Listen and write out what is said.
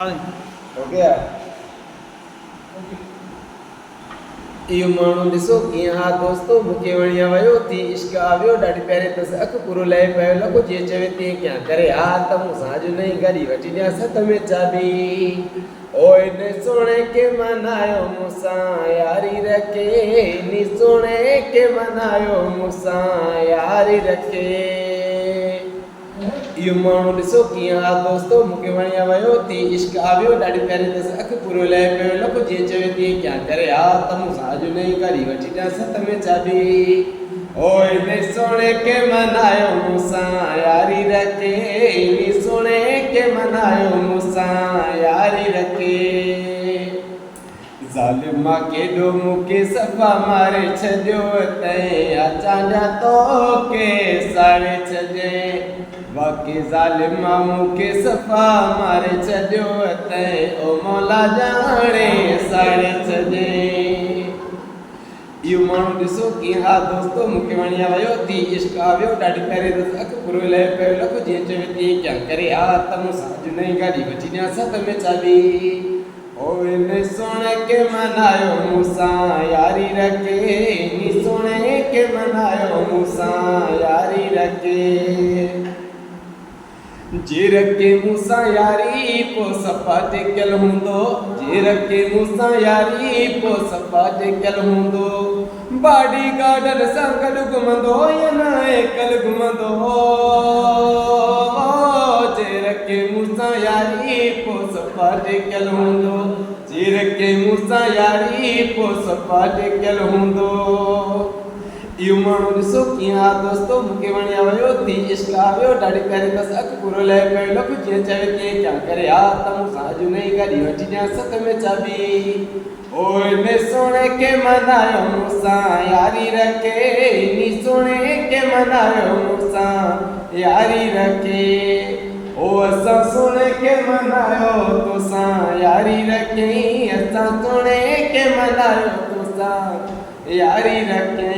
हो गया। इहो माण्हू ॾिसो कीअं हा दोस्तो मूंखे वणी वियो थी इश्क आवियो ॾाढी पहिरें तस अखि पूरो लहे पियो लॻो जीअं चवे तीअं कयां करे हा त मूंसां अॼु नई गाॾी वठी ॾियां सत में चाबी ओए ने सोणे के मनायो मूंसां यारी रखे नी सोणे के मनायो मूंसां यारी रखे। इहो माण्हू ॾिसो कीअं हा दोस्तो मूंखे वणी वियो थी इश्क आवियो ॾाढी पहिरें तस अखि पूरो लहे पियो लॻो जीअं चवे तीअं कयां करे हा त मूंसां अॼु नई गाॾी वठी ॾियां सत में चाबी ओए ने सोणे के मनायो मूंसां यारी रखे नी सोणे के मनायो मूंसां यारी रखे। ज़ालिमा केॾो मूंखे सफ़ा मारे छॾियो तैं अचां तो के साड़े छॾे बाक़ी ज़ालिमा मूंखे सफ़ा मारे छॾियो तैं ओ मौला ॼाणे साड़े छॾे। इहो माण्हू ॾिसो कीअं हा दोस्तो मूंखे वणी वियो थी इश्क आवियो ॾाढी पहिरें दफ़े अखि पूरो लहे पियो लॻो जीअं चवे तीअं कयां करे हा त मूंसां अॼु नई गाॾी वठी ॾियां सत में चाबी ओए ने सोणे के मनायो मूंसां यारी रखे नी सोणे के मनायो मूंसां यारी रखे। जे रखे मूंसां यारी पोइ सफ़ा टेकियल हूंदो जे रखे मूंसां यारी पोइ सफ़ा टेकियल हूंदो बाडी गार्डन सां गॾु घुमंदो या न एकल घुमंदो जे रखे मूंसां यारी पोइ सफ़ा टेकियल हूंदो जे रखे मूंसां यारी पोइ सफ़ा टेकियल हूंदो। इहो माण्हू ॾिसो कीअं हा दोस्तो मूंखे वणी वियो थी इश्क आवियो ॾाढी पहिरें तस अखि पूरो लहे पियो लॻो जीअं चवे तीअं कयां करे हा त मूंसां अॼु नई गाॾी वठी ॾियां सत में चाबी ओए ने सोणे के मनायो मूंसां यारी रखे नी सोणे के मनायो मूंसां यारी रखे ओ असां सोणे के मनायो तोसां यारी रखे असां सोणे के मनायो तोसां यारी रखे।